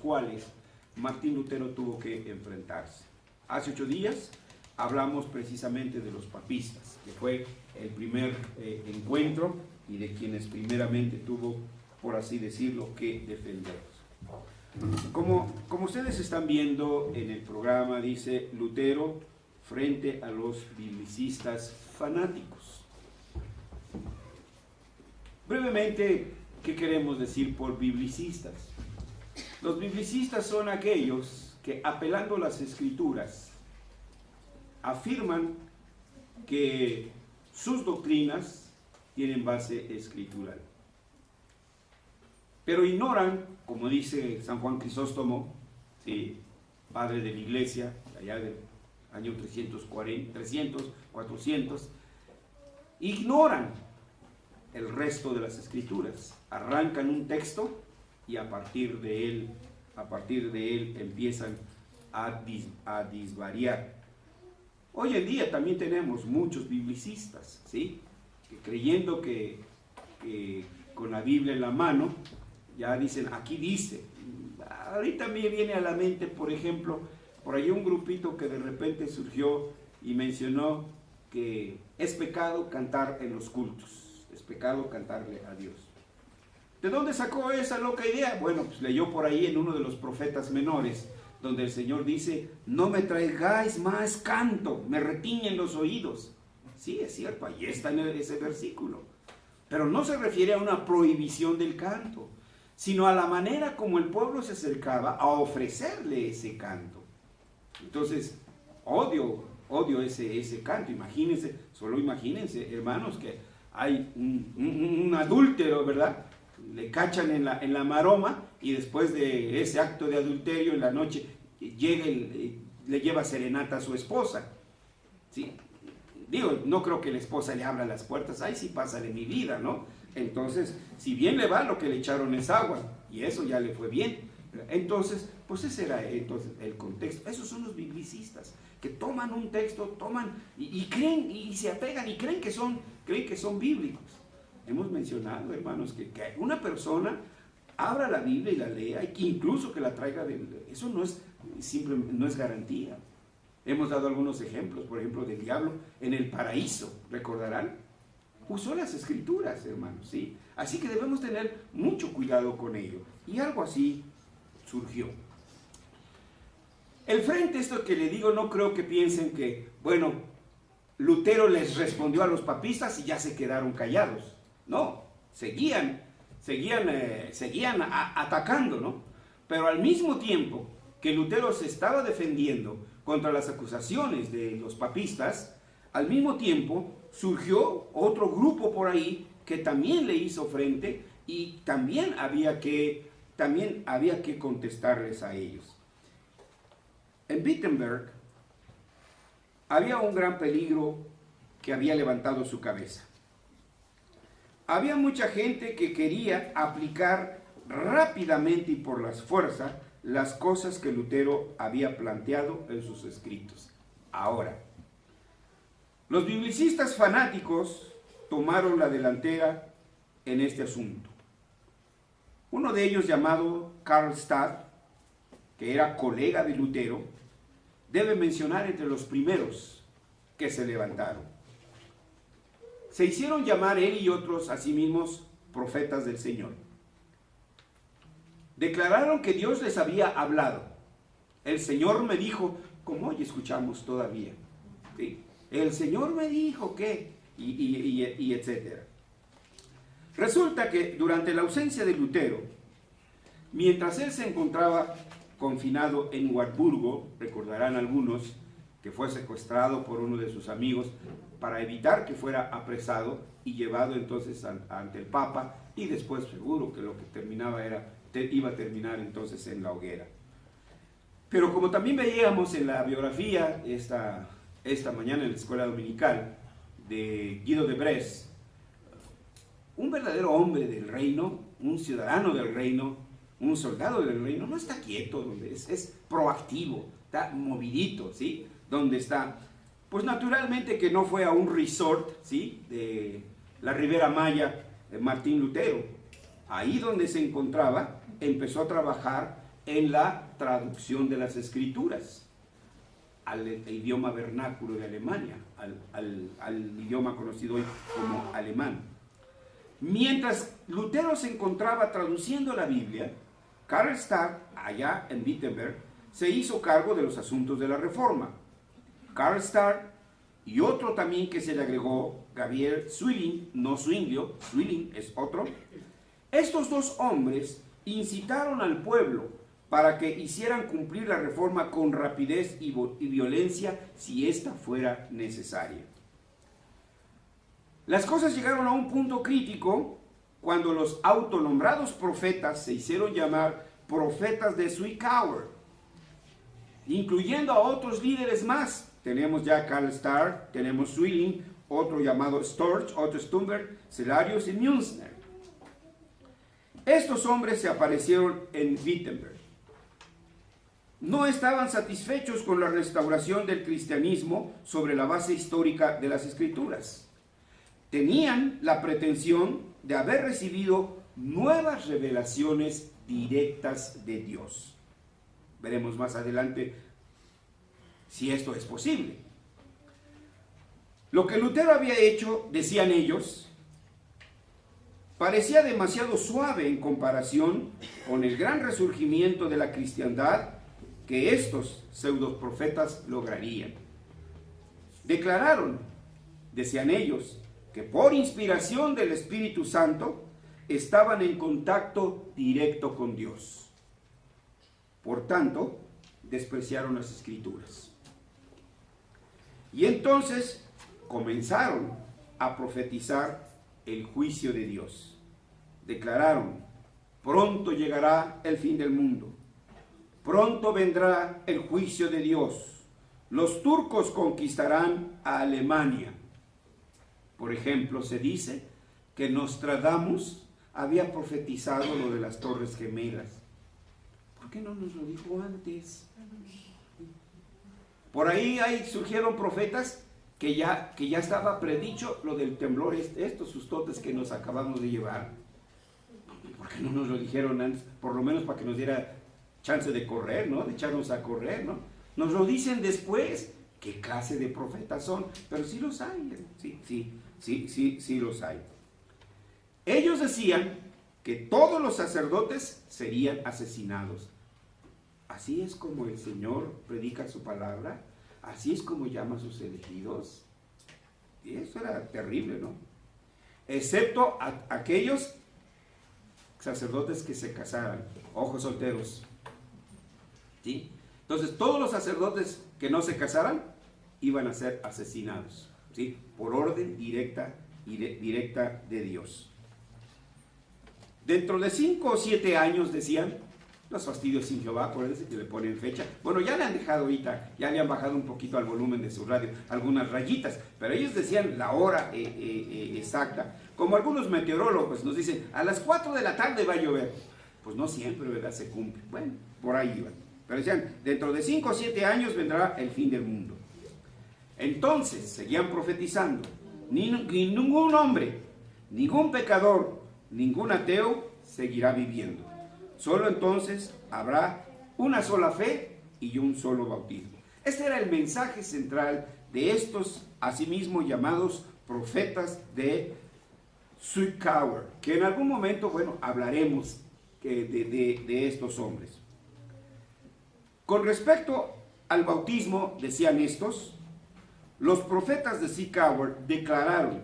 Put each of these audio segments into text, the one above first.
cuales Martín Lutero tuvo que enfrentarse. Hace 8 días hablamos precisamente de los papistas, que fue el primer encuentro y de quienes primeramente tuvo, por así decirlo, que defenderlos. Como ustedes están viendo en el programa, dice Lutero frente a los biblicistas fanáticos. Brevemente, ¿qué queremos decir por biblicistas? Los biblicistas son aquellos que, apelando a las escrituras, afirman que sus doctrinas tienen base escritural, pero ignoran, como dice San Juan Crisóstomo, ¿sí?, padre de la iglesia, allá del año 300, 400, ignoran el resto de las escrituras, arrancan un texto y a partir de él empiezan a disvariar. Hoy en día también tenemos muchos biblicistas, ¿sí?, que creyendo que con la Biblia en la mano, ya dicen, aquí dice. Ahorita me viene a la mente, por ejemplo, por ahí un grupito que de repente surgió y mencionó que es pecado cantar en los cultos, es pecado cantarle a Dios. ¿De dónde sacó esa loca idea? Bueno, pues leyó por ahí en uno de los profetas menores, donde el Señor dice, no me traigáis más canto, me retiñen los oídos. Sí, es cierto, ahí está en ese versículo. Pero no se refiere a una prohibición del canto, sino a la manera como el pueblo se acercaba a ofrecerle ese canto. Entonces, odio ese canto. Imagínense, solo imagínense, hermanos, que hay un adúltero, ¿verdad? Le cachan en la maroma y después de ese acto de adulterio en la noche llega le lleva serenata a su esposa. ¿Sí? Digo, no creo que la esposa le abra las puertas, ay, sí, pásale mi vida, ¿no? Entonces, si bien le va, lo que le echaron es agua, y eso ya le fue bien. Entonces, pues ese era entonces el contexto. Esos son los biblicistas, que toman un texto, toman y creen, y se apegan, y creen que son bíblicos. Hemos mencionado, hermanos, que una persona abra la Biblia y la lea, incluso que la traiga, eso no es garantía. Hemos dado algunos ejemplos, por ejemplo, del diablo en el paraíso, ¿recordarán? Usó las escrituras, hermanos, ¿sí? Así que debemos tener mucho cuidado con ello. Y algo así surgió. El frente, esto que le digo, no creo que piensen que, bueno, Lutero les respondió a los papistas y ya se quedaron callados. No, seguían atacando, ¿no? Pero al mismo tiempo que Lutero se estaba defendiendo contra las acusaciones de los papistas, al mismo tiempo surgió otro grupo por ahí que también le hizo frente y también había que contestarles a ellos. En Wittenberg había un gran peligro que había levantado su cabeza. Había mucha gente que quería aplicar rápidamente y por las fuerzas las cosas que Lutero había planteado en sus escritos. Ahora, los biblicistas fanáticos tomaron la delantera en este asunto. Uno de ellos, llamado Karl Stadt, que era colega de Lutero, debe mencionar entre los primeros que se levantaron. Se hicieron llamar él y otros a sí mismos profetas del Señor. Declararon que Dios les había hablado. El Señor me dijo, como hoy escuchamos todavía, ¿sí? El Señor me dijo que, y etcétera. Resulta que durante la ausencia de Lutero, mientras él se encontraba confinado en Wartburgo, recordarán algunos que fue secuestrado por uno de sus amigos para evitar que fuera apresado y llevado entonces ante el Papa, y después seguro que lo que iba a terminar entonces en la hoguera. Pero como también veíamos en la biografía esta mañana en la escuela dominical de Guido de Bres, un verdadero hombre del reino, un ciudadano del reino, un soldado del reino, no está quieto donde es proactivo, está movidito, ¿sí? Donde está, pues naturalmente que no fue a un resort, ¿sí?, de la Ribera Maya, Martín Lutero. Ahí donde se encontraba, empezó a trabajar en la traducción de las escrituras al idioma vernáculo de Alemania, al idioma conocido hoy como alemán. Mientras Lutero se encontraba traduciendo la Biblia, Karl Stark, allá en Wittenberg, se hizo cargo de los asuntos de la Reforma. Karl Stark y otro también que se le agregó, Gabriel Zwilling, no Zwinglio, Zwilling es otro. Estos dos hombres incitaron al pueblo para que hicieran cumplir la reforma con rapidez y violencia si ésta fuera necesaria. Las cosas llegaron a un punto crítico cuando los autonombrados profetas se hicieron llamar profetas de Zwickauer, incluyendo a otros líderes más. Tenemos ya a Karl Stark, tenemos Zwilling, otro llamado Storch, Otto Stumberg, Celarius y Münzner. Estos hombres se aparecieron en Wittenberg. No estaban satisfechos con la restauración del cristianismo sobre la base histórica de las Escrituras. Tenían la pretensión de haber recibido nuevas revelaciones directas de Dios. Veremos más adelante si esto es posible. Lo que Lutero había hecho, decían ellos, parecía demasiado suave en comparación con el gran resurgimiento de la cristiandad que estos pseudoprofetas lograrían. Declararon, decían ellos, que por inspiración del Espíritu Santo estaban en contacto directo con Dios. Por tanto, despreciaron las Escrituras. Y entonces comenzaron a profetizar el juicio de Dios. Declararon, pronto llegará el fin del mundo. Pronto vendrá el juicio de Dios. Los turcos conquistarán a Alemania. Por ejemplo, se dice que Nostradamus había profetizado lo de las Torres Gemelas. ¿Por qué no nos lo dijo antes? Por ahí surgieron profetas que ya estaba predicho lo del temblor, estos sustotes que nos acabamos de llevar. ¿Por qué no nos lo dijeron antes? Por lo menos para que nos diera chance de correr, ¿no? De echarnos a correr, ¿no? Nos lo dicen después. ¿Qué clase de profetas son? Pero sí los hay, sí los hay. Ellos decían que todos los sacerdotes serían asesinados. Así es como el Señor predica su palabra, así es como llama a sus elegidos. Y eso era terrible, ¿no? Excepto a aquellos sacerdotes que se casaran, ojos solteros. ¿Sí? Entonces, todos los sacerdotes que no se casaran iban a ser asesinados, ¿sí? Por orden directa de Dios. Dentro de 5 o 7 años, decían, los fastidios sin Jehová, acuérdense que le ponen fecha. Bueno, ya le han dejado ahorita, ya le han bajado un poquito al volumen de su radio, algunas rayitas, pero ellos decían la hora exacta. Como algunos meteorólogos nos dicen, a las 4 de la tarde va a llover. Pues no siempre, ¿verdad? Se cumple. Bueno, por ahí iban. Pero decían, dentro de 5 o 7 años vendrá el fin del mundo. Entonces, seguían profetizando, ningún hombre, ningún pecador, ningún ateo seguirá viviendo. Solo entonces habrá una sola fe y un solo bautismo. Este era el mensaje central de estos, asimismo llamados profetas de Zwickauer, que en algún momento, bueno, hablaremos de estos hombres. Con respecto al bautismo, decían estos, los profetas de Zwickauer declararon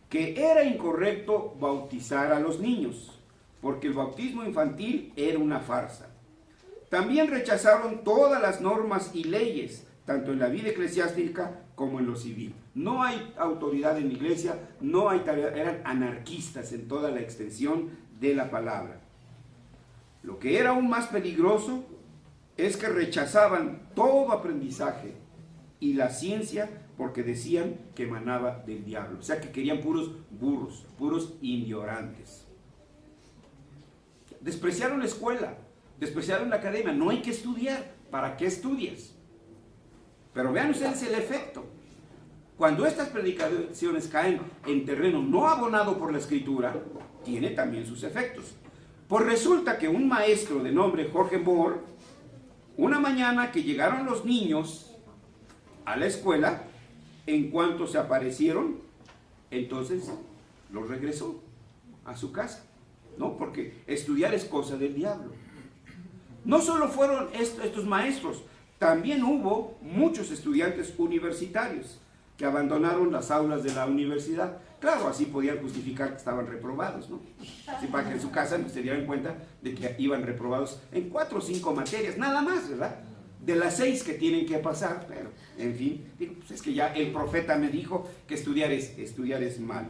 que era incorrecto bautizar a los niños, porque el bautismo infantil era una farsa. También rechazaron todas las normas y leyes, tanto en la vida eclesiástica como en lo civil. No hay autoridad en la iglesia, no hay tarea, eran anarquistas en toda la extensión de la palabra. Lo que era aún más peligroso es que rechazaban todo aprendizaje y la ciencia porque decían que emanaba del diablo. O sea que querían puros burros, puros ignorantes. Despreciaron la escuela, despreciaron la academia. No hay que estudiar. ¿Para qué estudias? Pero vean ustedes el efecto. Cuando estas predicaciones caen en terreno no abonado por la Escritura, tiene también sus efectos. Pues resulta que un maestro de nombre Jorge Moore, una mañana que llegaron los niños a la escuela, en cuanto se aparecieron, entonces los regresó a su casa, ¿no? Porque estudiar es cosa del diablo. No solo fueron estos maestros, también hubo muchos estudiantes universitarios que abandonaron las aulas de la universidad. Claro, así podían justificar que estaban reprobados, ¿no? Así para que en su casa se dieran cuenta de que iban reprobados en 4 o 5 materias, nada más, ¿verdad? De las 6 que tienen que pasar, pero, en fin, digo, pues es que ya el profeta me dijo que estudiar es malo.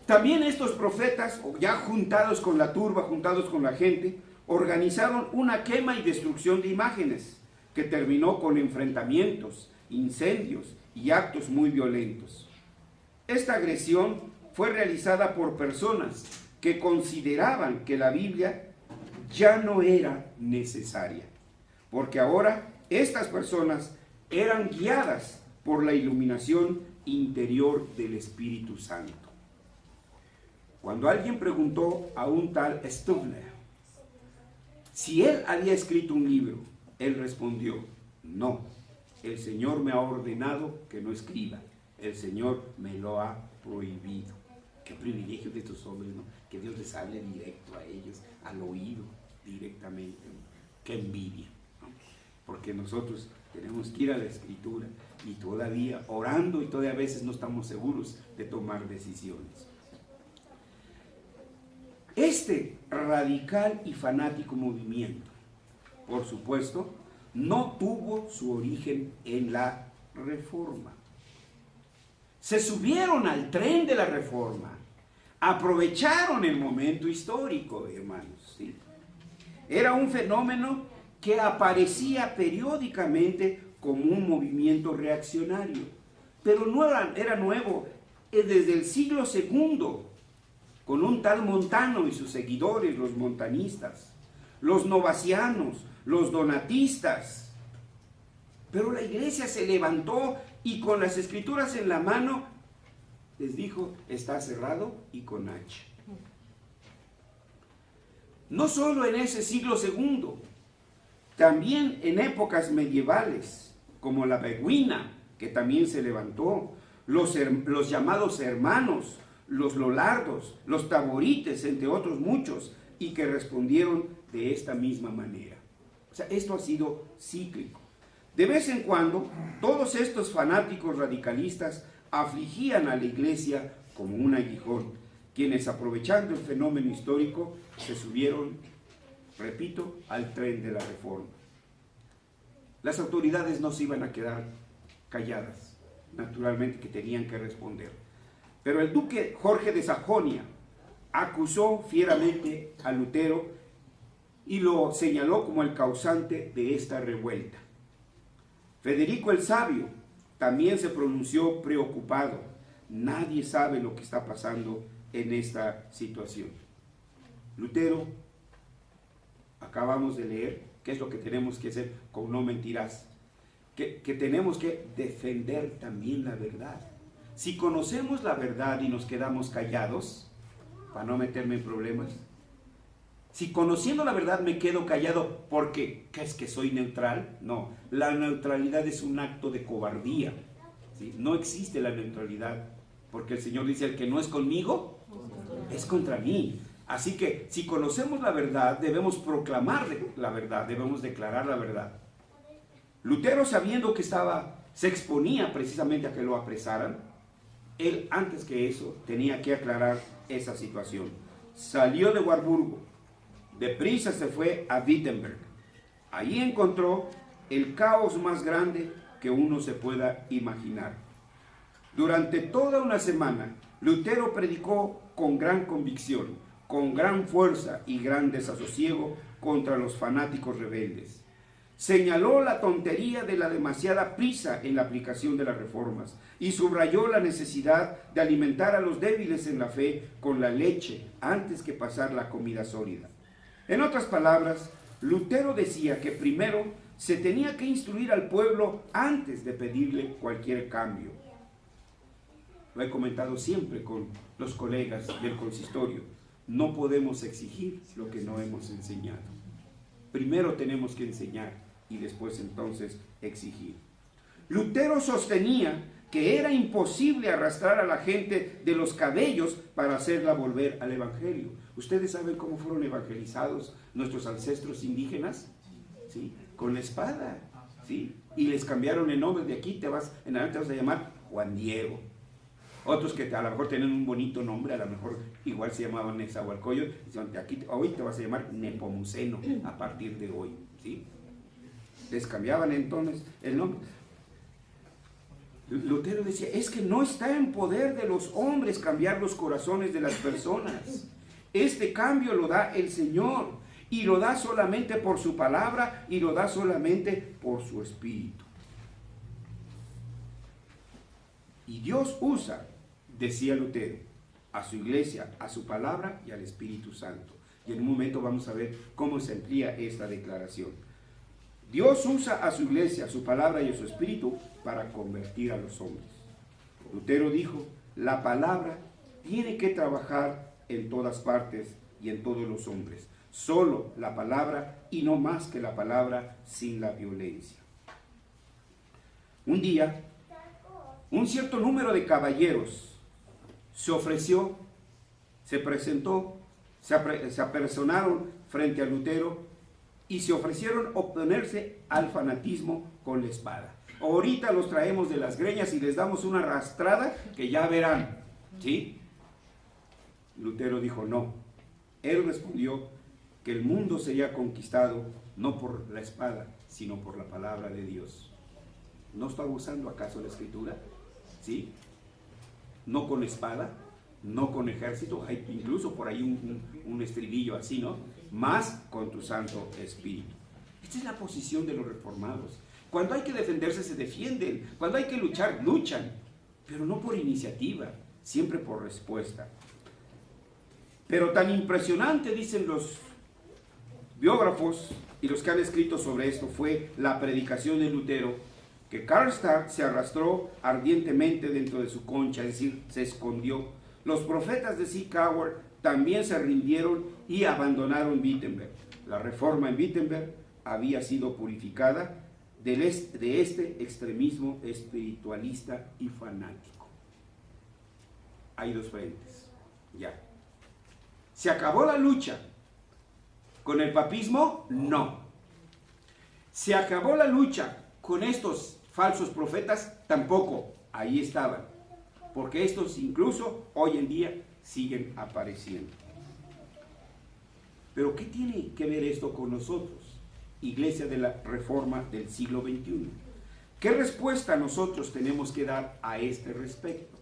También estos profetas, ya juntados con la turba, juntados con la gente, organizaron una quema y destrucción de imágenes, que terminó con enfrentamientos, incendios y actos muy violentos. Esta agresión fue realizada por personas que consideraban que la Biblia ya no era necesaria, porque ahora estas personas eran guiadas por la iluminación interior del Espíritu Santo. Cuando alguien preguntó a un tal Stubner si él había escrito un libro, él respondió: no, el Señor me ha ordenado que no escriba, el Señor me lo ha prohibido. Qué privilegio de estos hombres, ¿no? Que Dios les hable directo a ellos, al oído, directamente, ¿no? Qué envidia, ¿no? Porque nosotros tenemos que ir a la Escritura y todavía orando, y todavía a veces no estamos seguros de tomar decisiones. Este radical y fanático movimiento, por supuesto, no tuvo su origen en la Reforma. Se subieron al tren de la Reforma, aprovecharon el momento histórico, hermanos, ¿sí? Era un fenómeno que aparecía periódicamente como un movimiento reaccionario, pero no era nuevo, desde el siglo II, con un tal Montano y sus seguidores, los montanistas, los novacianos, los donatistas. Pero la iglesia se levantó y con las escrituras en la mano les dijo: está cerrado y con H. No solo en ese siglo II, también en épocas medievales, como la Beguina, que también se levantó, los llamados hermanos, los Lolardos, los Taborites, entre otros muchos, y que respondieron de esta misma manera. O sea, esto ha sido cíclico. De vez en cuando, todos estos fanáticos radicalistas afligían a la iglesia como un aguijón, quienes, aprovechando el fenómeno histórico, se subieron, repito, al tren de la Reforma. Las autoridades no se iban a quedar calladas, naturalmente que tenían que responder. Pero el duque Jorge de Sajonia acusó fieramente a Lutero y lo señaló como el causante de esta revuelta. Federico el Sabio también se pronunció preocupado. Nadie sabe lo que está pasando en esta situación. Lutero, acabamos de leer, qué es lo que tenemos que hacer con No Mentirás, que tenemos que defender también la verdad. Si conocemos la verdad y nos quedamos callados, para no meterme en problemas, si conociendo la verdad me quedo callado porque ¿qué es que soy neutral? No, la neutralidad es un acto de cobardía, ¿sí? No existe la neutralidad, porque el Señor dice: el que no es conmigo, es contra mí. Así que si conocemos la verdad, debemos proclamar la verdad, debemos declarar la verdad. Lutero, sabiendo que se exponía precisamente a que lo apresaran, él, antes que eso, tenía que aclarar esa situación. Salió de Warburgo, deprisa se fue a Wittenberg. Allí encontró el caos más grande que uno se pueda imaginar. Durante toda una semana, Lutero predicó con gran convicción, con gran fuerza y gran desasosiego contra los fanáticos rebeldes. Señaló la tontería de la demasiada prisa en la aplicación de las reformas y subrayó la necesidad de alimentar a los débiles en la fe con la leche antes que pasar la comida sólida. En otras palabras, Lutero decía que primero se tenía que instruir al pueblo antes de pedirle cualquier cambio. Lo he comentado siempre con los colegas del consistorio. no podemos exigir lo que no hemos enseñado. Primero tenemos que enseñar y después entonces exigir. Lutero sostenía que era imposible arrastrar a la gente de los cabellos para hacerla volver al evangelio. ¿Ustedes saben cómo fueron evangelizados nuestros ancestros indígenas? ¿Sí? Con la espada, ¿sí? Y les cambiaron el nombre. De aquí en adelante te vas a llamar Juan Diego. Otros que a lo mejor tienen un bonito nombre, a lo mejor igual se llamaban Nezahualcóyotl, de aquí hoy te vas a llamar Nepomuceno a partir de hoy, ¿sí? Les cambiaban entonces el nombre. Lutero decía, es que no está en poder de los hombres cambiar los corazones de las personas. Este cambio lo da el Señor, y lo da solamente por su palabra, y lo da solamente por su Espíritu. Y Dios usa, decía Lutero, a su iglesia, a su palabra y al Espíritu Santo. Y en un momento vamos a ver cómo se amplía esta declaración. Dios usa a su iglesia, a su palabra y a su Espíritu para convertir a los hombres. Lutero dijo, la palabra tiene que trabajar en todas partes y en todos los hombres. Solo la palabra y no más que la palabra sin la violencia. Un día, un cierto número de caballeros se ofreció, se presentó, se apersonaron frente a Lutero y se ofrecieron oponerse al fanatismo con la espada. Ahorita los traemos de las greñas y les damos una arrastrada que ya verán, ¿sí? Lutero dijo no. Él respondió que el mundo sería conquistado no por la espada, sino por la palabra de Dios. ¿No está usando acaso la Escritura? ¿Sí? No con espada, no con ejército, hay incluso por ahí un estribillo así, ¿no? Más con tu Santo Espíritu. Esta es la posición de los reformados. Cuando hay que defenderse, se defienden. Cuando hay que luchar, luchan. Pero no por iniciativa, siempre por respuesta. Pero tan impresionante, dicen los biógrafos y los que han escrito sobre esto, fue la predicación de Lutero, que Karlstadt se arrastró ardientemente dentro de su concha, es decir, se escondió. Los profetas de Zickauer también se rindieron y abandonaron Wittenberg. La reforma en Wittenberg había sido purificada de este extremismo espiritualista y fanático. Hay dos frentes, ya. ¿Se acabó la lucha con el papismo? No. ¿Se acabó la lucha con estos falsos profetas? Tampoco. Ahí estaban. Porque estos incluso hoy en día siguen apareciendo. Pero ¿qué tiene que ver esto con nosotros? Iglesia de la Reforma del siglo XXI. ¿Qué respuesta nosotros tenemos que dar a este respecto?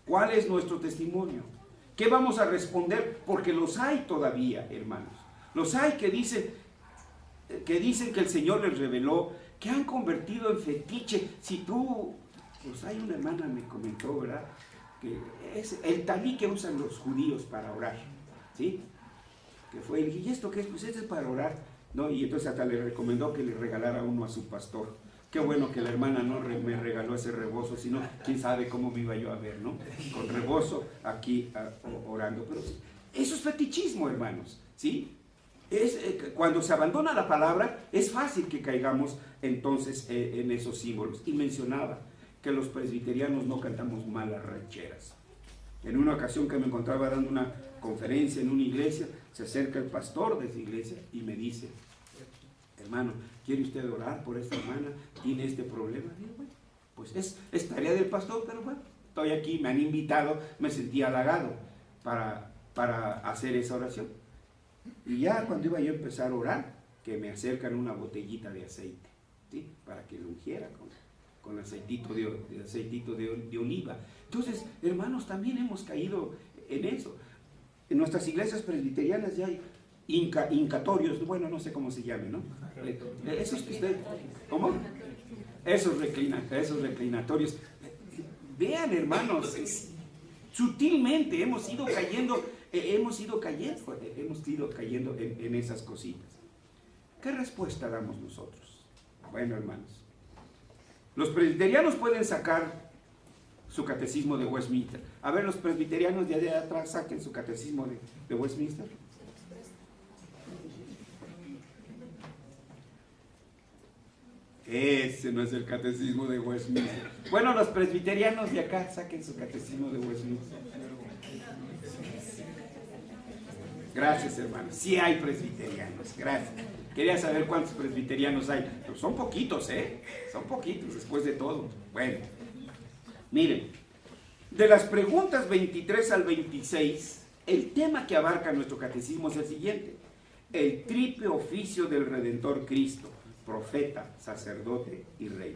¿Cuál es nuestro testimonio? ¿Qué vamos a responder? Porque los hay todavía, hermanos. Los hay que dicen que el Señor les reveló, que han convertido en fetiche. Si tú, pues hay una hermana me comentó, ¿verdad? Que es el talí que usan los judíos para orar, ¿sí? Que fue, y dije, ¿y esto qué es? Pues este es para orar, ¿no? Y entonces hasta le recomendó que le regalara uno a su pastor. Qué bueno que la hermana no me regaló ese rebozo, sino quién sabe cómo me iba yo a ver, ¿no? Con rebozo aquí orando. Pero eso es fetichismo, hermanos, ¿sí? Cuando se abandona la palabra, es fácil que caigamos entonces en esos símbolos. Y mencionaba que los presbiterianos no cantamos malas rancheras. En una ocasión que me encontraba dando una conferencia en una iglesia, se acerca el pastor de esa iglesia y me dice, hermano, ¿quiere usted orar por esta hermana? ¿Tiene este problema? Digo, bueno, pues es tarea del pastor, pero bueno, estoy aquí, me han invitado, me sentí halagado para hacer esa oración. Y ya cuando iba yo a empezar a orar, que me acercan una botellita de aceite, ¿sí? Para que lo ungiera con aceitito de oliva. Entonces, hermanos, también hemos caído en eso. En nuestras iglesias presbiterianas ya hay incatorios, bueno, no sé cómo se llame, ¿no? Esos que usted, ¿cómo? Esos reclinatorios. Vean, hermanos, sutilmente hemos ido cayendo en esas cositas. ¿Qué respuesta damos nosotros? Bueno, hermanos, los presbiterianos pueden sacar su catecismo de Westminster. A ver, los presbiterianos de allá atrás saquen su catecismo de Westminster. Ese no es el catecismo de Westminster. Bueno, los presbiterianos de acá saquen su catecismo de Westminster. Gracias, hermanos. Sí hay presbiterianos, gracias. Quería saber cuántos presbiterianos hay. Pero son poquitos, son poquitos después de todo. Bueno, miren, de las preguntas 23 al 26, el tema que abarca nuestro catecismo es el siguiente: el triple oficio del Redentor Cristo, profeta, sacerdote y rey.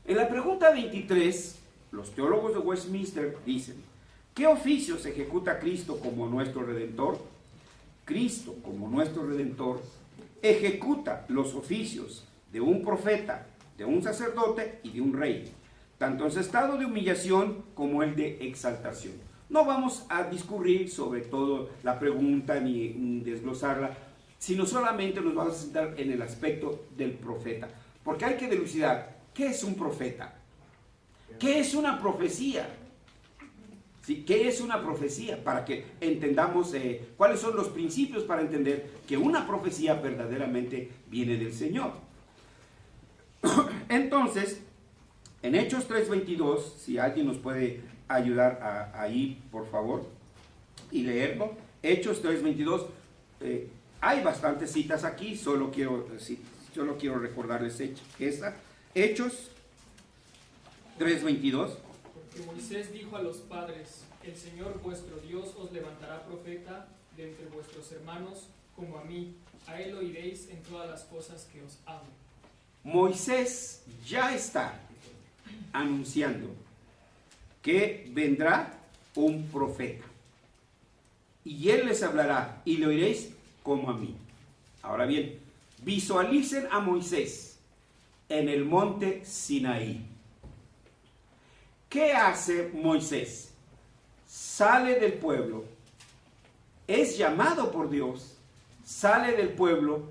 En la pregunta 23, los teólogos de Westminster dicen: ¿qué oficios ejecuta Cristo como nuestro Redentor? Cristo, como nuestro Redentor, ejecuta los oficios de un profeta, de un sacerdote y de un rey, tanto en su estado de humillación como el de exaltación. No vamos a discurrir sobre todo la pregunta ni desglosarla, sino solamente nos vamos a centrar en el aspecto del profeta, porque hay que dilucidar qué es un profeta, qué es una profecía. ¿Sí? ¿Qué es una profecía? Para que entendamos cuáles son los principios para entender que una profecía verdaderamente viene del Señor. Entonces, en Hechos 3:22, si alguien nos puede ayudar ahí, por favor, y leerlo. Hechos 3:22, hay bastantes citas aquí, solo quiero recordarles esta. Hechos 3:22. Porque Moisés dijo a los padres: el Señor vuestro Dios os levantará profeta de entre vuestros hermanos como a mí, a él oiréis en todas las cosas que os hablo. Moisés ya está anunciando que vendrá un profeta y él les hablará y le oiréis como a mí. Ahora bien, visualicen a Moisés en el monte Sinaí. ¿Qué hace Moisés? Sale del pueblo, es llamado por Dios, sale del pueblo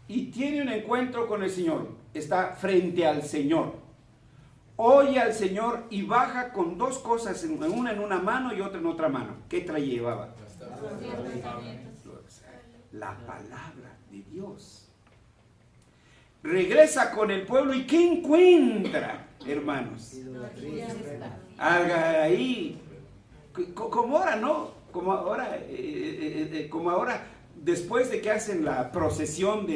y tiene un encuentro con el Señor. Está frente al Señor, oye al Señor y baja con dos cosas, una en una mano y otra en otra mano. ¿Qué llevaba? La palabra de Dios. Regresa con el pueblo y ¿qué encuentra, hermanos? Ahí, como ahora, ¿no? Como ahora, después de que hacen la procesión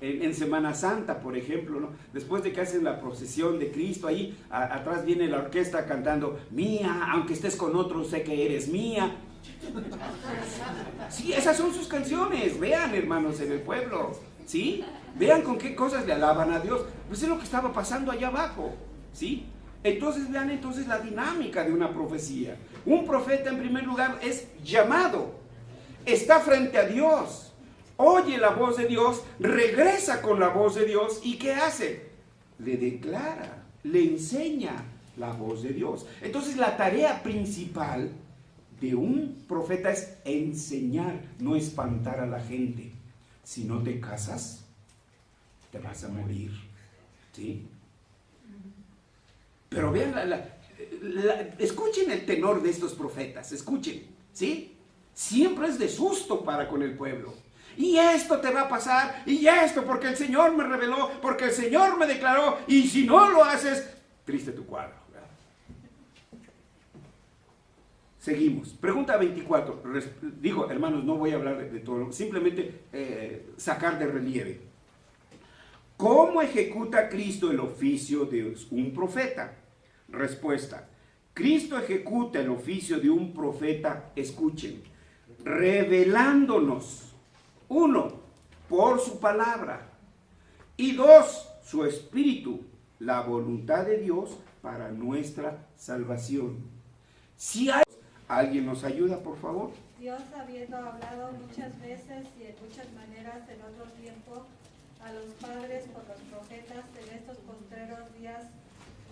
en Semana Santa, por ejemplo, ¿no? Después de que hacen la procesión de Cristo, ahí atrás viene la orquesta cantando: mía, aunque estés con otros, sé que eres mía. Sí, esas son sus canciones. Vean, hermanos, en el pueblo, ¿sí? Vean con qué cosas le alaban a Dios. Pues es lo que estaba pasando allá abajo, ¿sí? Entonces vean la dinámica de una profecía. Un profeta, en primer lugar, es llamado, está frente a Dios, oye la voz de Dios, regresa con la voz de Dios y ¿qué hace? Le declara, le enseña la voz de Dios. Entonces la tarea principal de un profeta es enseñar, no espantar a la gente. Si no te casas, te vas a morir, ¿sí? Pero vean, escuchen el tenor de estos profetas, escuchen, ¿sí? Siempre es de susto para con el pueblo. Y esto te va a pasar, y esto porque el Señor me reveló, porque el Señor me declaró, y si no lo haces, triste tu cuadro. Seguimos. Pregunta 24. Digo, hermanos, no voy a hablar de todo, simplemente sacar de relieve. ¿Cómo ejecuta Cristo el oficio de un profeta? Respuesta: Cristo ejecuta el oficio de un profeta, escuchen, revelándonos, 1, por su palabra, y 2, su espíritu, la voluntad de Dios para nuestra salvación. Si alguien nos ayuda, por favor. Dios, habiendo hablado muchas veces y en muchas maneras en otro tiempo a los padres por los profetas, en estos postreros días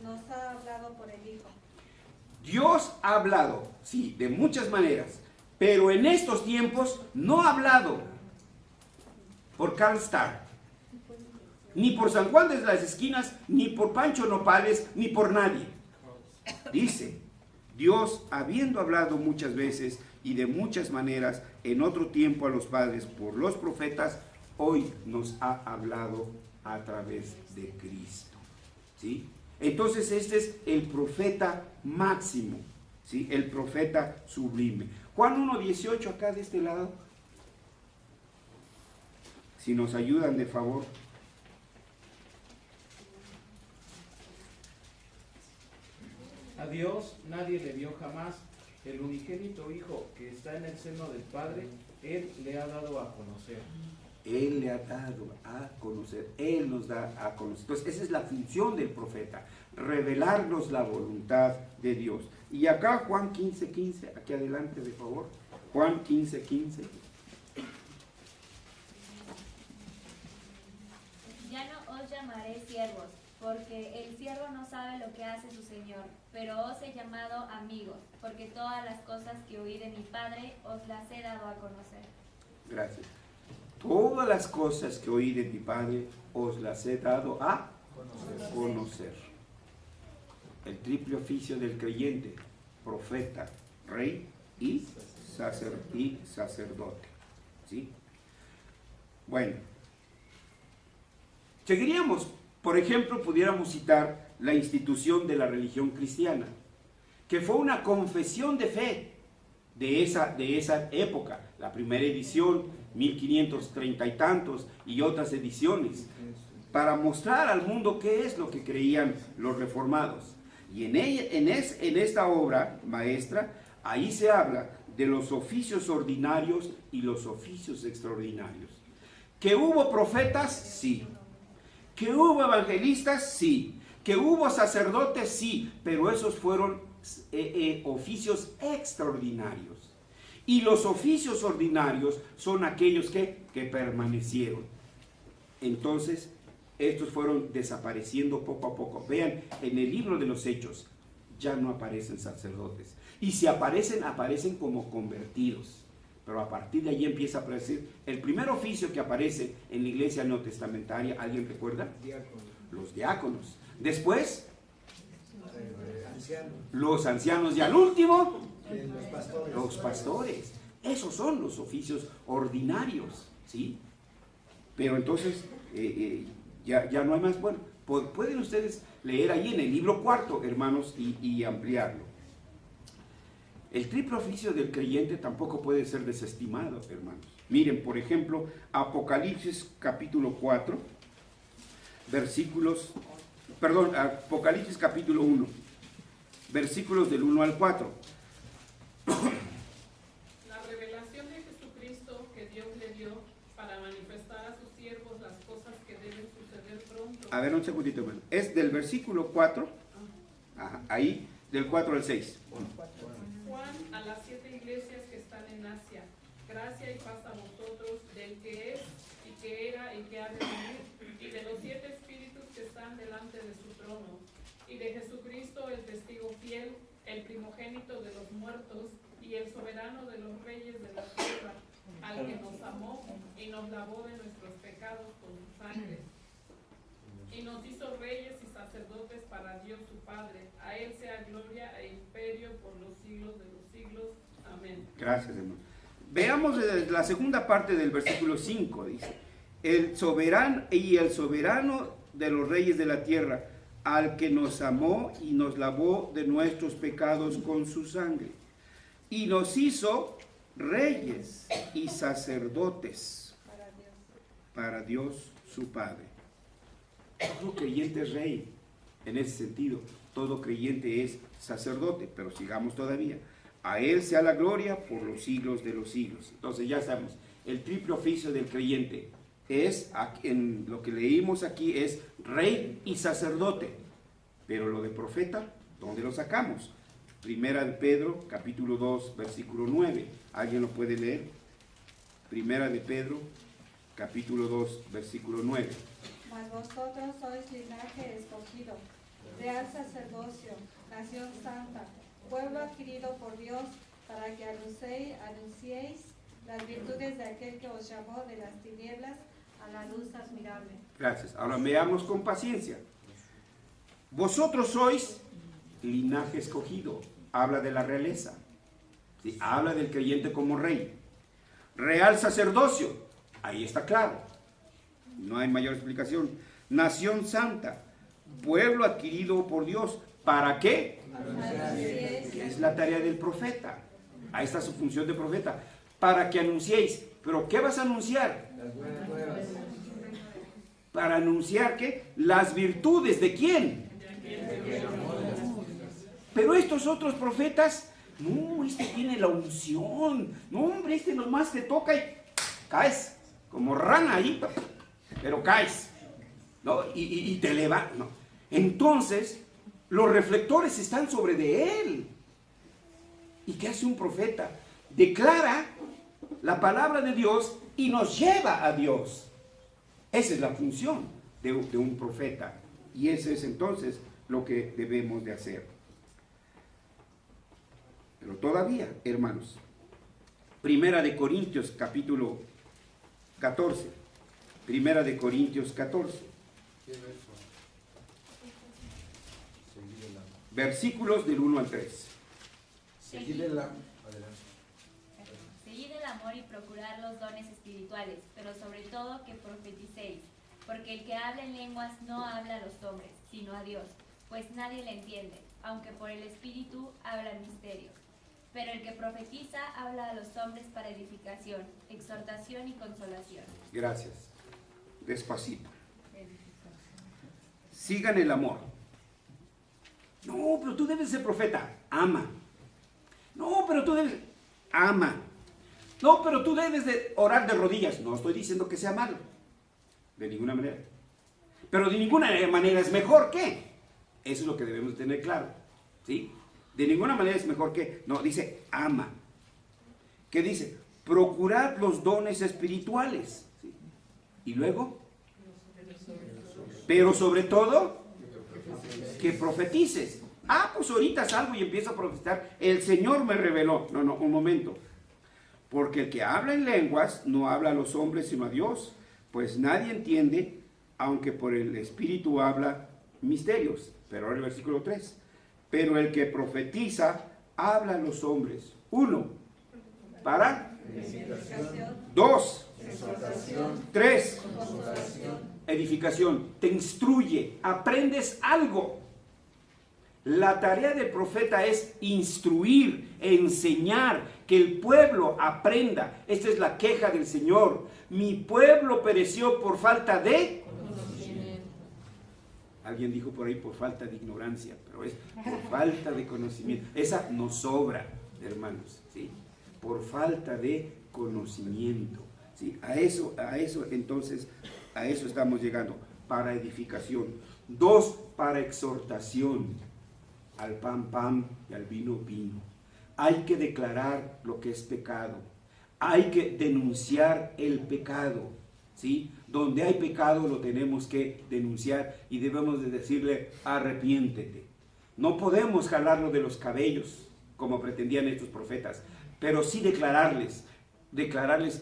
nos ha hablado por el Hijo. Dios ha hablado, sí, de muchas maneras, pero en estos tiempos no ha hablado por Karl Starr, ni por San Juan de las Esquinas, ni por Pancho Nopales, ni por nadie. Dice, Dios, habiendo hablado muchas veces y de muchas maneras en otro tiempo a los padres por los profetas, hoy nos ha hablado a través de Cristo. ¿Sí? Entonces este es el profeta máximo, ¿sí? El profeta sublime. Juan 1:18 acá de este lado. Si nos ayudan de favor. A Dios nadie le vio jamás. El unigénito Hijo que está en el seno del Padre, Él le ha dado a conocer. Él le ha dado a conocer, Él nos da a conocer. Entonces esa es la función del profeta, revelarnos la voluntad de Dios. Y acá Juan 15:15, aquí adelante de favor, Juan 15:15. Ya no os llamaré siervos, porque el siervo no sabe lo que hace su señor, pero os he llamado amigos, porque todas las cosas que oí de mi Padre os las he dado a conocer. Gracias. Todas las cosas que oí de mi Padre os las he dado a conocer. El triple oficio del creyente, profeta, rey y sacerdote. ¿Sí? Bueno, seguiríamos. Por ejemplo, pudiéramos citar la institución de la religión cristiana, que fue una confesión de fe de esa época, la primera edición, 1530 y tantos, y otras ediciones, para mostrar al mundo qué es lo que creían los reformados. Y en esta obra maestra, ahí se habla de los oficios ordinarios y los oficios extraordinarios. ¿Que hubo profetas? Sí. ¿Que hubo evangelistas? Sí. ¿Que hubo sacerdotes? Sí. Pero esos fueron oficios extraordinarios. Y los oficios ordinarios son aquellos que permanecieron. Entonces, estos fueron desapareciendo poco a poco. Vean, en el libro de los Hechos ya no aparecen sacerdotes. Y si aparecen, aparecen como convertidos. Pero a partir de allí empieza a aparecer el primer oficio que aparece en la iglesia neotestamentaria. ¿Alguien recuerda? Diáconos. Los diáconos. Después, Ancianos. los ancianos. Y al último, Los pastores. los pastores. Esos son los oficios ordinarios, ¿sí? Pero entonces, ya no hay más. Bueno, pueden ustedes leer ahí en el libro cuarto, hermanos, y ampliarlo. El triple oficio del creyente tampoco puede ser desestimado, hermanos. Miren, por ejemplo, Apocalipsis capítulo 4, Apocalipsis capítulo 1, versículos del 1 al 4. La revelación de Jesucristo que Dios le dio para manifestar a sus siervos las cosas que deben suceder pronto. A ver, un segundito, hermano. Es del versículo 4, ahí, del 4 al 6. Juan, a las 7 iglesias que están en Asia, gracia y paz a vosotros del que es y que era y que ha de venir, y de los 7 espíritus que están delante de su trono, y de Jesucristo el testigo fiel, el primogénito de los muertos y el soberano de los reyes de la tierra, al que nos amó y nos lavó de nuestros pecados con su sangre, y nos hizo reyes y sacerdotes para Dios su Padre. A Él sea gloria e imperio por los siglos de los siglos. Amén. Gracias, hermano. Veamos la segunda parte del versículo 5, dice, el soberano de los reyes de la tierra, al que nos amó y nos lavó de nuestros pecados con su sangre, y nos hizo reyes y sacerdotes para Dios su Padre. Todo creyente es rey, en ese sentido, todo creyente es sacerdote, pero sigamos todavía. A Él sea la gloria por los siglos de los siglos. Entonces ya sabemos, el triple oficio del creyente es, en lo que leímos aquí, es rey y sacerdote. Pero lo de profeta, ¿dónde lo sacamos? Primera de Pedro, capítulo 2, versículo 9. ¿Alguien lo puede leer? Primera de Pedro, capítulo 2, versículo 9. Mas vosotros sois linaje escogido, real sacerdocio, nación santa, pueblo adquirido por Dios, para que anunciéis las virtudes de aquel que os llamó de las tinieblas a la luz admirable. Gracias. Ahora veamos con paciencia. Vosotros sois linaje escogido, habla de la realeza, ¿sí? Habla del creyente como rey. Real sacerdocio, ahí está claro, no hay mayor explicación. Nación santa, pueblo adquirido por Dios, ¿para qué? Que es la tarea del profeta. Ahí está su función de profeta, para que anunciéis. ¿Pero qué vas a anunciar? Las buenas nuevas. Para anunciar ¿qué? Las virtudes de quién. Pero estos otros profetas, no, este tiene la unción. No, hombre, este nomás te toca y caes como rana ahí, pero caes, ¿no? Y te eleva, ¿no? Entonces, los reflectores están sobre de él. ¿Y qué hace un profeta? Declara la palabra de Dios y nos lleva a Dios. Esa es la función de un profeta. Y ese es entonces lo que debemos de hacer. Pero todavía, hermanos, Primera de Corintios capítulo 14. Primera de Corintios 14. Versículos del 1 al 3. Seguid el amor. Adelante. Seguid el amor y procurad los dones espirituales, pero sobre todo que profeticéis, porque el que habla en lenguas no habla a los hombres, sino a Dios, pues nadie le entiende, aunque por el Espíritu hablan misterios. Pero el que profetiza habla a los hombres para edificación, exhortación y consolación. Gracias. Despacito. Sigan el amor. No, pero tú debes ser profeta. Ama. No, pero tú debes... Ama. No, pero tú debes de orar de rodillas. No estoy diciendo que sea malo. De ninguna manera. Pero de ninguna manera es mejor que. Eso es lo que debemos tener claro. ¿Sí? De ninguna manera es mejor que. No, dice ama. ¿Qué dice? Procurad los dones espirituales. ¿Sí? Y luego. Pero sobre todo, que profetices. Ah, pues ahorita salgo y empiezo a profetizar. El Señor me reveló. No, un momento. Porque el que habla en lenguas no habla a los hombres sino a Dios. Pues nadie entiende, aunque por el Espíritu habla misterios. Pero ahora el versículo 3. Pero el que profetiza habla a los hombres. 1. Para. 2. 3. Edificación. Te instruye. Aprendes algo. La tarea del profeta es instruir, enseñar, que el pueblo aprenda. Esta es la queja del Señor. Mi pueblo pereció por falta de... Alguien dijo por ahí por falta de ignorancia, pero es por falta de conocimiento. Esa nos sobra, hermanos, ¿sí? Por falta de conocimiento, ¿sí? A eso entonces, a eso estamos llegando, para edificación. 2, para exhortación, al pan y al vino. Hay que declarar lo que es pecado, hay que denunciar el pecado, ¿sí? Donde hay pecado lo tenemos que denunciar y debemos de decirle arrepiéntete. No podemos jalarlo de los cabellos como pretendían estos profetas, pero sí declararles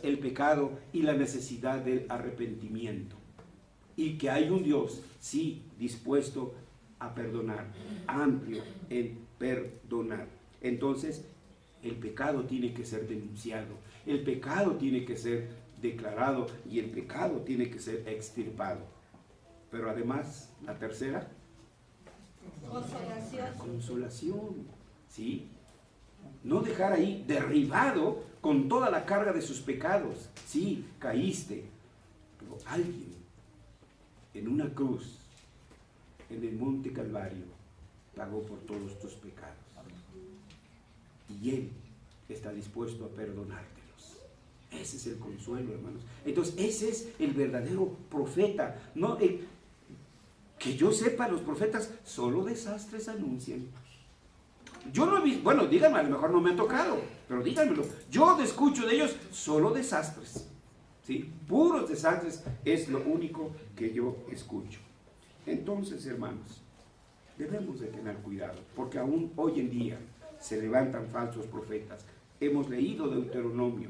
el pecado y la necesidad del arrepentimiento. Y que hay un Dios, sí, dispuesto a perdonar, amplio en perdonar. Entonces, el pecado tiene que ser denunciado, el pecado tiene que ser declarado y el pecado tiene que ser extirpado. Pero además, la tercera, consolación, ¿sí? No dejar ahí derribado con toda la carga de sus pecados. Sí, caíste, pero alguien en una cruz, en el monte Calvario, pagó por todos tus pecados. Y Él está dispuesto a perdonártelos. Ese es el consuelo, hermanos. Entonces, ese es el verdadero profeta. No, que yo sepa, los profetas solo desastres anuncian. Yo no he visto, bueno, díganme, a lo mejor no me ha tocado, pero díganmelo. Yo escucho de ellos solo desastres, ¿sí? Puros desastres es lo único que yo escucho. Entonces, hermanos, debemos de tener cuidado, porque aún hoy en día se levantan falsos profetas. Hemos leído Deuteronomio,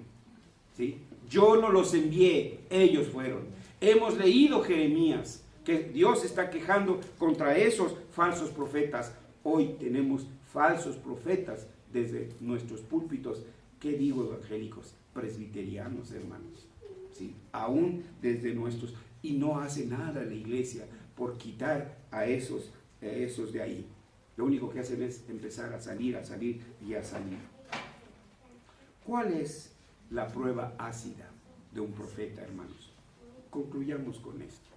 ¿sí? Yo no los envié, ellos fueron. Hemos leído Jeremías, que Dios está quejando contra esos falsos profetas. Hoy tenemos falsos profetas desde nuestros púlpitos, ¿qué digo evangélicos? Presbiterianos, hermanos, ¿sí? Aún desde nuestros, y no hace nada la iglesia por quitar a esos de ahí. Lo único que hacen es empezar a salir y a salir. ¿Cuál es la prueba ácida de un profeta, hermanos? Concluyamos con esto.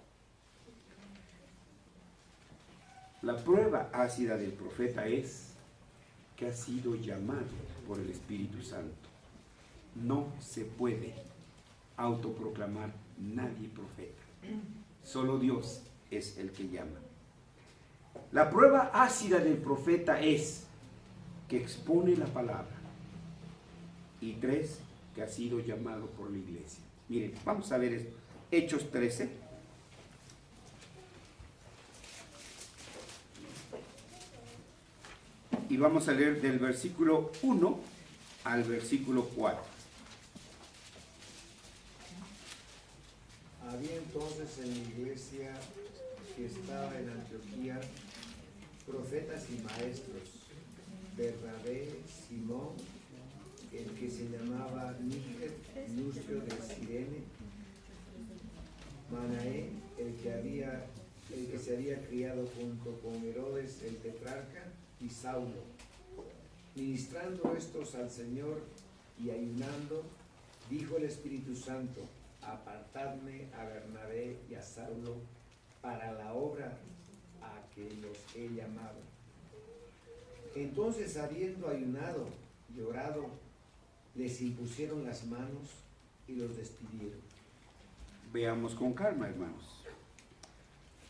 La prueba ácida del profeta es que ha sido llamado por el Espíritu Santo. No se puede autoproclamar nadie profeta. Solo Dios es el que llama. La prueba ácida del profeta es que expone la palabra. Y 3, que ha sido llamado por la iglesia. Miren, vamos a ver esto. Hechos 13. Y vamos a leer del versículo 1 al versículo 4. Había entonces en la iglesia que estaba en Antioquía profetas y maestros: Bernabé, Simón, el que se llamaba Níger, Lucio de Cirene, Manaén, el que se había criado junto con Herodes el tetrarca, y Saulo. Ministrando estos al Señor y ayunando, dijo el Espíritu Santo: apartadme a Bernabé y a Saulo para la obra a que los he llamado. Entonces, habiendo ayunado y orado, les impusieron las manos y los despidieron. Veamos con calma, hermanos.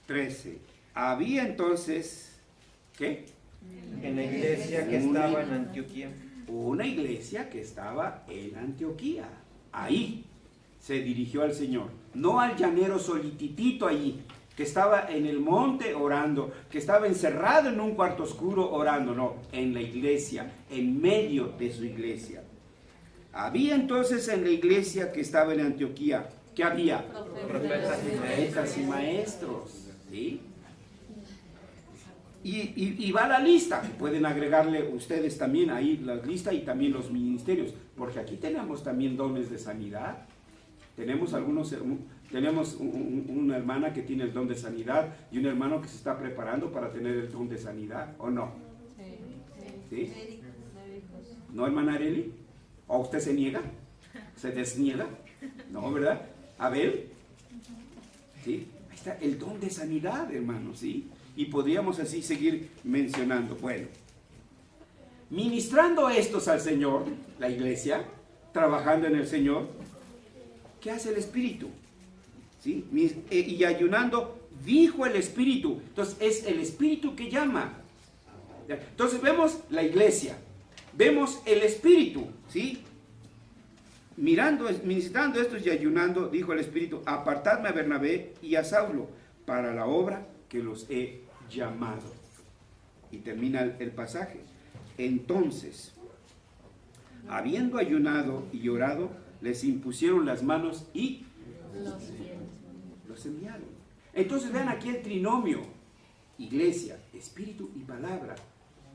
13. Había entonces, ¿qué? En la iglesia que estaba en Antioquía. Una iglesia que estaba en Antioquía. Ahí se dirigió al Señor. No al llanero solititito allí, que estaba en el monte orando, que estaba encerrado en un cuarto oscuro orando. No, en la iglesia, en medio de su iglesia. Había entonces en la iglesia que estaba en Antioquía, ¿qué había? Profetas y maestros, ¿sí? Y va la lista, pueden agregarle ustedes también ahí la lista y también los ministerios, porque aquí tenemos también dones de sanidad. Tenemos una hermana que tiene el don de sanidad y un hermano que se está preparando para tener el don de sanidad, ¿o no? ¿Sí? ¿No, hermana Areli? ¿O usted se niega? ¿Se desniega? No, ¿verdad? Abel, ¿sí? Ahí está el don de sanidad, hermanos, ¿sí? Y podríamos así seguir mencionando. Bueno, ministrando estos al Señor, la iglesia, trabajando en el Señor, ¿qué hace el Espíritu? ¿Sí? Y ayunando, dijo el Espíritu. Entonces, es el Espíritu que llama. Entonces, vemos la iglesia, vemos el Espíritu, ¿sí? Ministrando estos y ayunando, dijo el Espíritu: apartadme a Bernabé y a Saulo para la obra que los he llamado. Y termina el pasaje. Entonces, habiendo ayunado y orado, les impusieron las manos y los enviaron. Entonces vean aquí el trinomio: iglesia, espíritu y palabra.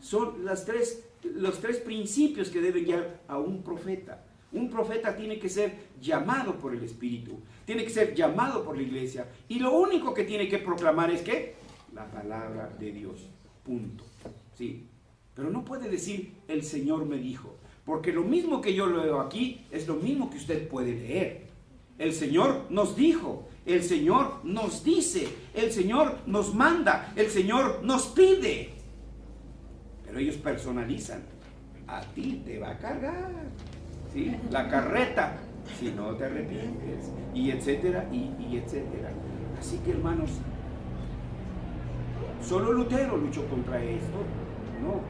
Son los tres principios que deben guiar a un profeta. Un profeta tiene que ser llamado por el Espíritu, tiene que ser llamado por la iglesia, y lo único que tiene que proclamar es ¿qué? La palabra de Dios, punto. ¿Sí? Pero no puede decir el Señor me dijo, porque lo mismo que yo leo aquí es lo mismo que usted puede leer. El Señor nos dijo, el Señor nos dice, el Señor nos manda, el Señor nos pide. Pero ellos personalizan: a ti te va a cargar, ¿sí? La carreta, si no te arrepientes, y etcétera, y etcétera. Así que, hermanos, ¿solo Lutero luchó contra esto? No,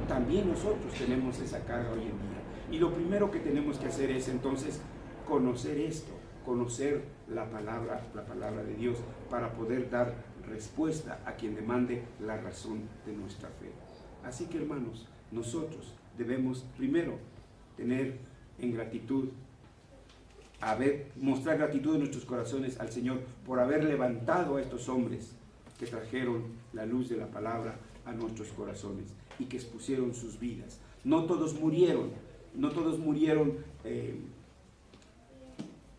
también nosotros tenemos esa carga hoy en día. Y lo primero que tenemos que hacer es entonces conocer esto, conocer la palabra de Dios, para poder dar respuesta a quien demande la razón de nuestra fe. Así que, hermanos, nosotros debemos primero tener en gratitud, mostrar gratitud en nuestros corazones al Señor por haber levantado a estos hombres que trajeron la luz de la palabra a nuestros corazones y que expusieron sus vidas. No todos murieron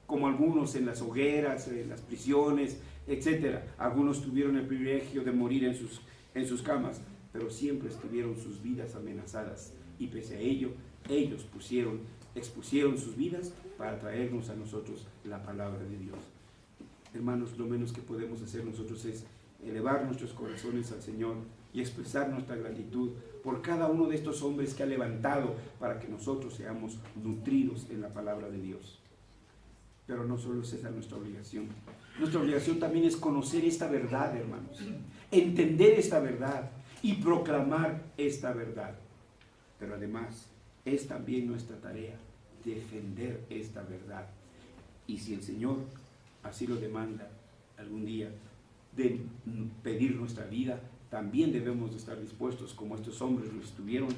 como algunos en las hogueras, en las prisiones, etc. Algunos tuvieron el privilegio de morir en sus camas, pero siempre estuvieron sus vidas amenazadas, y pese a ello, ellos expusieron sus vidas para traernos a nosotros la palabra de Dios. Hermanos, lo menos que podemos hacer nosotros es elevar nuestros corazones al Señor y expresar nuestra gratitud por cada uno de estos hombres que ha levantado para que nosotros seamos nutridos en la palabra de Dios. Pero no solo es esa nuestra obligación. Nuestra obligación también es conocer esta verdad, hermanos, entender esta verdad y proclamar esta verdad. Pero además es también nuestra tarea defender esta verdad. Y si el Señor así lo demanda algún día, de pedir nuestra vida, también debemos de estar dispuestos, como estos hombres lo estuvieron,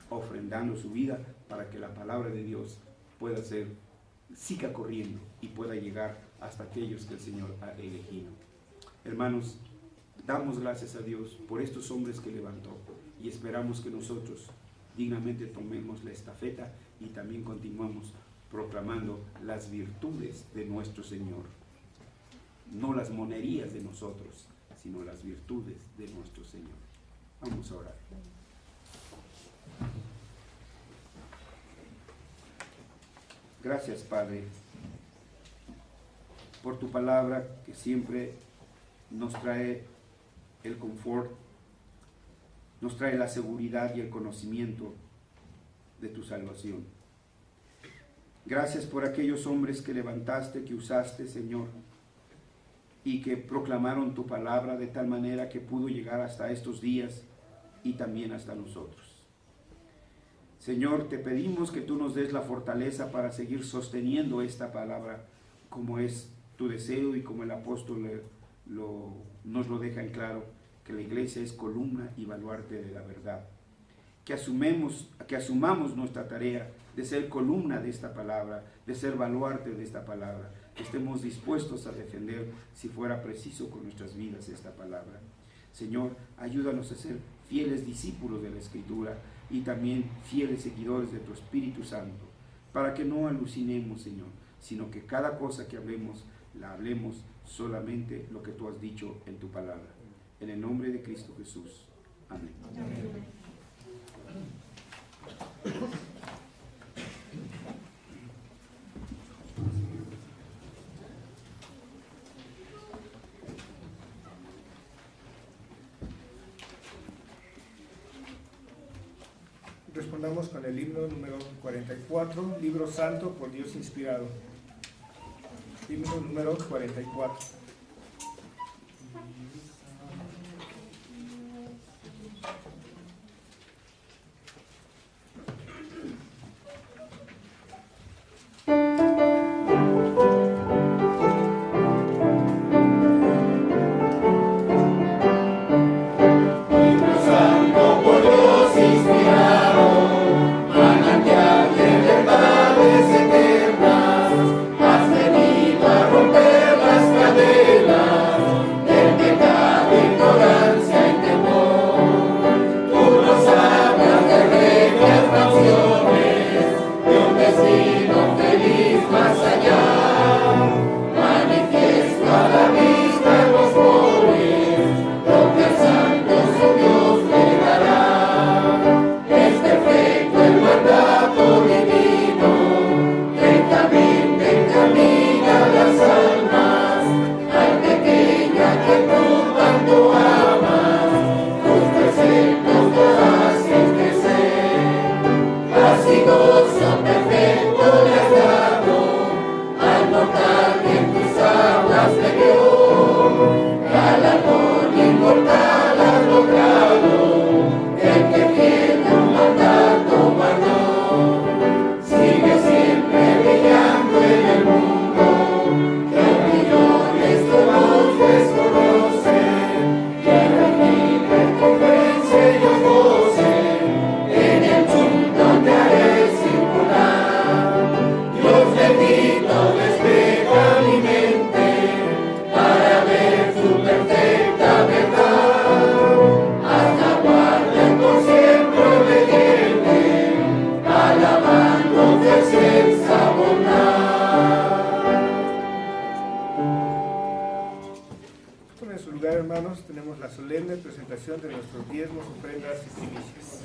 ofrendando su vida para que la palabra de Dios siga corriendo y pueda llegar hasta aquellos que el Señor ha elegido. Hermanos, damos gracias a Dios por estos hombres que levantó y esperamos que nosotros dignamente tomemos la estafeta y también continuamos proclamando las virtudes de nuestro Señor. No las monerías de nosotros, sino las virtudes de nuestro Señor. Vamos a orar. Gracias, Padre, por tu palabra que siempre nos trae el confort, nos trae la seguridad y el conocimiento de tu salvación. Gracias por aquellos hombres que levantaste, que usaste, Señor, y que proclamaron tu palabra de tal manera que pudo llegar hasta estos días y también hasta nosotros. Señor, te pedimos que tú nos des la fortaleza para seguir sosteniendo esta palabra como es tu deseo y como el apóstol nos lo deja en claro, que la iglesia es columna y baluarte de la verdad. Que asumamos nuestra tarea de ser columna de esta palabra, de ser baluarte de esta palabra, que estemos dispuestos a defender, si fuera preciso, con nuestras vidas esta palabra. Señor, ayúdanos a ser fieles discípulos de la Escritura y también fieles seguidores de tu Espíritu Santo, para que no alucinemos, Señor, sino que cada cosa que hablemos, la hablemos solamente lo que tú has dicho en tu palabra. En el nombre de Cristo Jesús. Amén. Amén. Respondamos con el himno número 44, libro santo por Dios inspirado. Himno número 44. Hasta su lugar, hermanos, tenemos la solemne presentación de nuestros diezmos, ofrendas y primicias.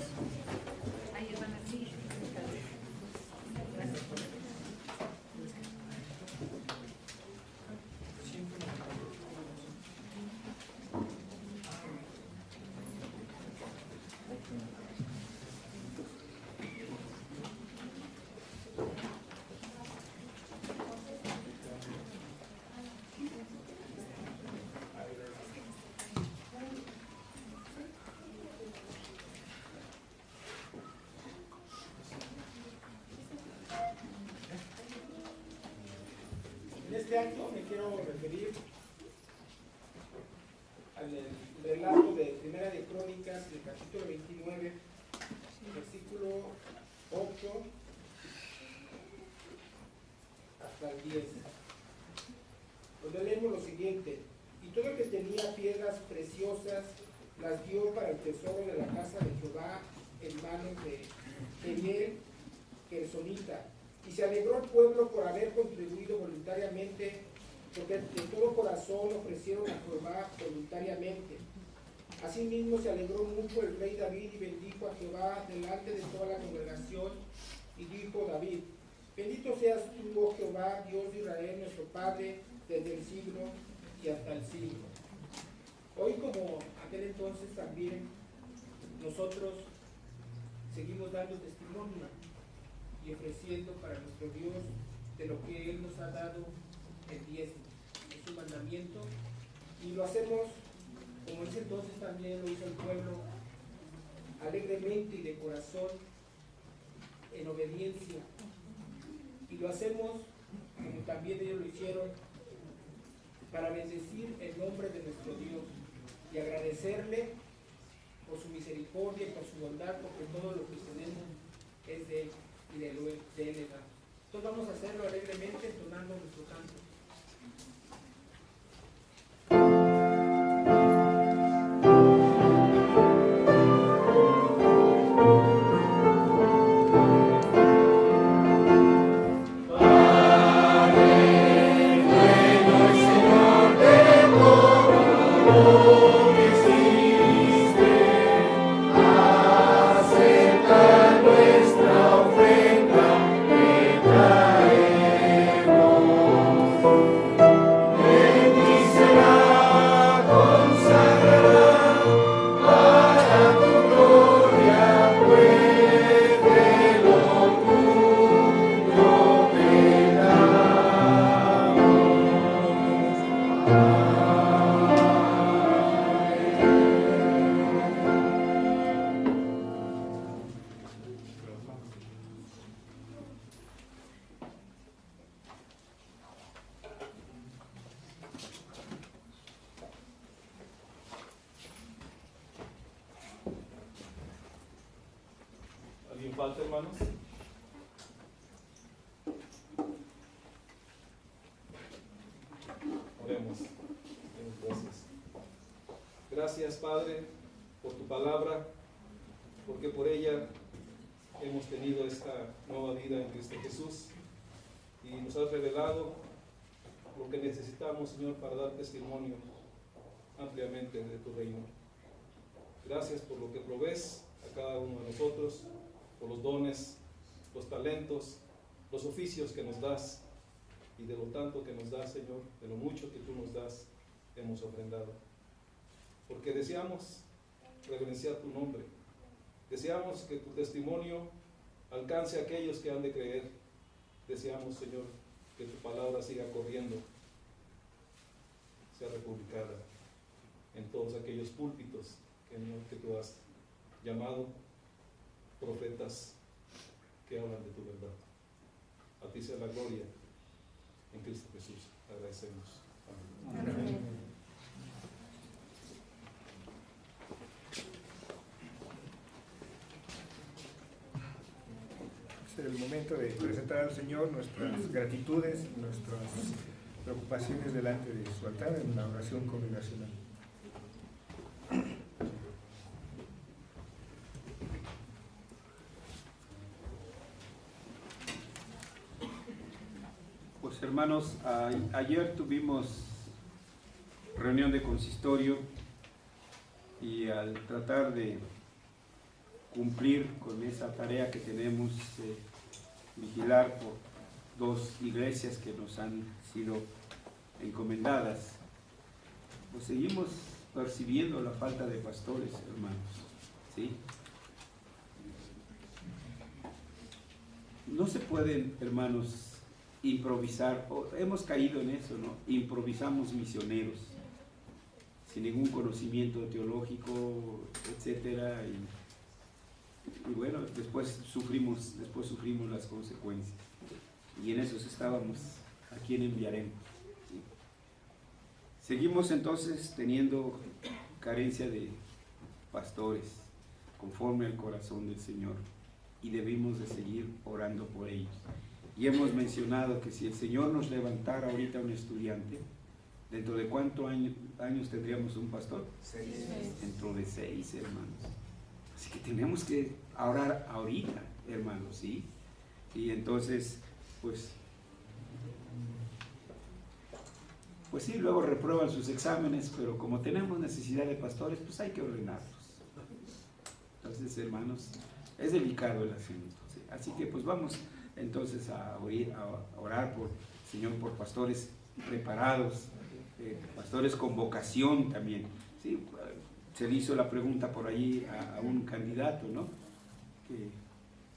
En este acto me quiero referir al relato de Primera de Crónicas, del capítulo 29, versículo 8 hasta el 10, donde leemos lo siguiente: y todo el que tenía piedras preciosas las dio para el tesoro de la casa de Jehová en manos de Gediel, Gersonita. Y se alegró el pueblo por haber contribuido voluntariamente, porque de todo corazón ofrecieron a Jehová voluntariamente. Asimismo se alegró mucho el rey David y bendijo a Jehová delante de toda la congregación. Y dijo David: bendito seas tú, oh Jehová, Dios de Israel, nuestro Padre, desde el siglo y hasta el siglo. Hoy, como aquel entonces, también nosotros seguimos dando testimonio y ofreciendo para nuestro Dios de lo que Él nos ha dado el diezmo. Es un mandamiento y lo hacemos como ese entonces también lo hizo el pueblo, alegremente y de corazón, en obediencia. Y lo hacemos como también ellos lo hicieron, para bendecir el nombre de nuestro Dios y agradecerle por su misericordia y por su bondad, porque todo lo que tenemos es de Él y de Él le damos. Entonces vamos a hacerlo alegremente entonando nuestro canto. ¿Alguien falta, hermanos? Oremos. Gracias. Gracias, Padre, por tu palabra, porque por ella hemos tenido esta nueva vida en Cristo Jesús y nos has revelado lo que necesitamos, Señor, para dar testimonio ampliamente de tu reino. Gracias por lo que provees a cada uno de nosotros, por los dones, los talentos, los oficios que nos das, y de lo tanto que nos das, Señor, de lo mucho que tú nos das, hemos ofrendado. Porque deseamos reverenciar tu nombre, deseamos que tu testimonio alcance a aquellos que han de creer, deseamos, Señor, que tu palabra siga corriendo, sea republicada en todos aquellos púlpitos que tú has llamado profetas que hablan de tu verdad. A ti sea la gloria en Cristo Jesús. Agradecemos. Amén. Amén. Es el momento de presentar al Señor nuestras gratitudes, nuestras preocupaciones delante de su altar en la oración congregacional. Pues hermanos, ayer tuvimos reunión de consistorio y al tratar de cumplir con esa tarea que tenemos, vigilar por dos iglesias que nos han sido encomendadas, pues seguimos percibiendo la falta de pastores, hermanos, ¿sí? No se pueden, hermanos, improvisar, hemos caído en eso, ¿no? Improvisamos misioneros, sin ningún conocimiento teológico, etcétera, y bueno, después sufrimos las consecuencias, y en eso estábamos, ¿a quién enviaremos? ¿Sí? Seguimos entonces teniendo carencia de pastores, conforme al corazón del Señor, y debimos de seguir orando por ellos. Y hemos mencionado que si el Señor nos levantara ahorita un estudiante, ¿dentro de cuántos años tendríamos un pastor? 6. Dentro de 6, hermanos. Así que tenemos que orar ahorita, hermanos, ¿sí? Y entonces, pues sí, luego reprueban sus exámenes, pero como tenemos necesidad de pastores, pues hay que ordenarlos. Entonces, hermanos, es delicado el asunto, ¿sí? Así que pues vamos entonces a orar por Señor, por pastores preparados, pastores con vocación también, ¿sí? Se le hizo la pregunta por allí a un candidato, ¿no? Que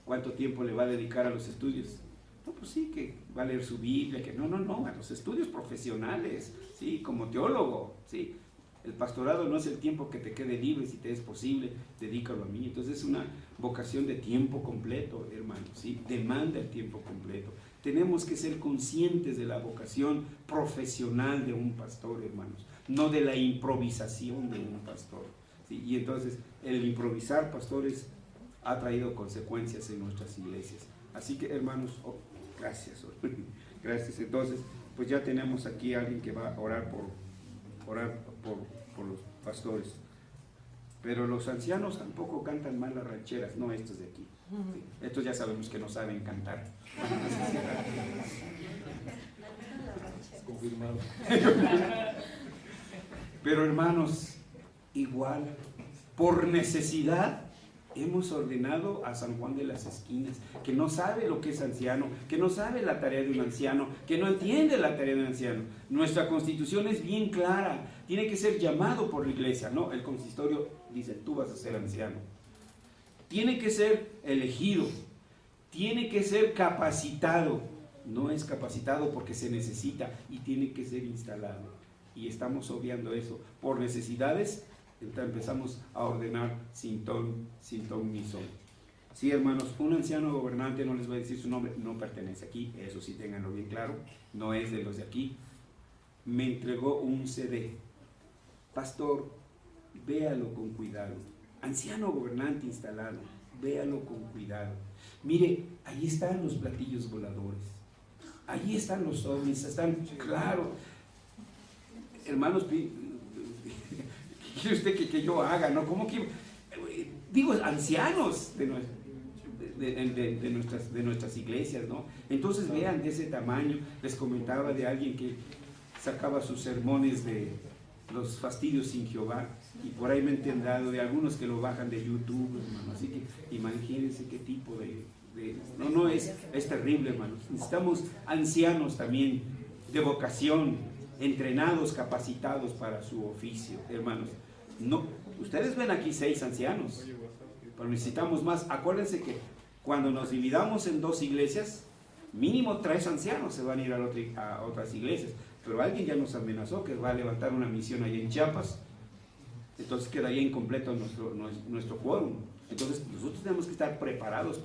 ¿cuánto tiempo le va a dedicar a los estudios? No, pues sí, que va a leer su Biblia, que no, a los estudios profesionales, ¿sí? Como teólogo, ¿sí? El pastorado no es el tiempo que te quede libre, si te es posible, dedícalo a mí. Entonces es una vocación de tiempo completo, hermano, ¿sí? Demanda el tiempo completo. Tenemos que ser conscientes de la vocación profesional de un pastor, hermanos, no de la improvisación de un pastor, ¿sí? Y entonces el improvisar pastores ha traído consecuencias en nuestras iglesias. Así que, hermanos, gracias. Gracias. Entonces, pues ya tenemos aquí a alguien que va a orar por los pastores. Pero los ancianos tampoco cantan mal las rancheras, no estos de aquí. Sí, estos ya sabemos que no saben cantar. Confirmado. Pero hermanos, igual, por necesidad, hemos ordenado a San Juan de las Esquinas, que no sabe lo que es anciano, que no sabe la tarea de un anciano, que no entiende la tarea de un anciano. Nuestra constitución es bien clara, tiene que ser llamado por la iglesia, ¿no? El consistorio dice, tú vas a ser anciano. Tiene que ser elegido, tiene que ser capacitado, no es capacitado porque se necesita y tiene que ser instalado. Y estamos obviando eso, por necesidades. Entonces empezamos a ordenar sin ton ni son. Sí, hermanos, un anciano gobernante, no les voy a decir su nombre, no pertenece aquí, eso sí ténganlo bien claro, no es de los de aquí. Me entregó un CD. Pastor, véalo con cuidado. Anciano gobernante instalado, véalo con cuidado. Mire, ahí están los platillos voladores, ahí están los ovnis, están, claro. Hermanos, ¿quiere usted que yo haga? ¿No? ¿Cómo que? Digo, ancianos de nuestras iglesias, ¿no? Entonces vean de ese tamaño. Les comentaba de alguien que sacaba sus sermones de los fastidios sin Jehová, y por ahí me he enterado de algunos que lo bajan de YouTube, hermano. Así que imagínense qué tipo no, es terrible, hermanos. Necesitamos ancianos también de vocación, entrenados, capacitados para su oficio, hermanos. No, ustedes ven aquí 6 ancianos, pero necesitamos más. Acuérdense que cuando nos dividamos en 2 iglesias, mínimo 3 ancianos se van a ir a otras iglesias, pero alguien ya nos amenazó que va a levantar una misión ahí en Chiapas, entonces quedaría incompleto nuestro quórum. Entonces nosotros tenemos que estar preparados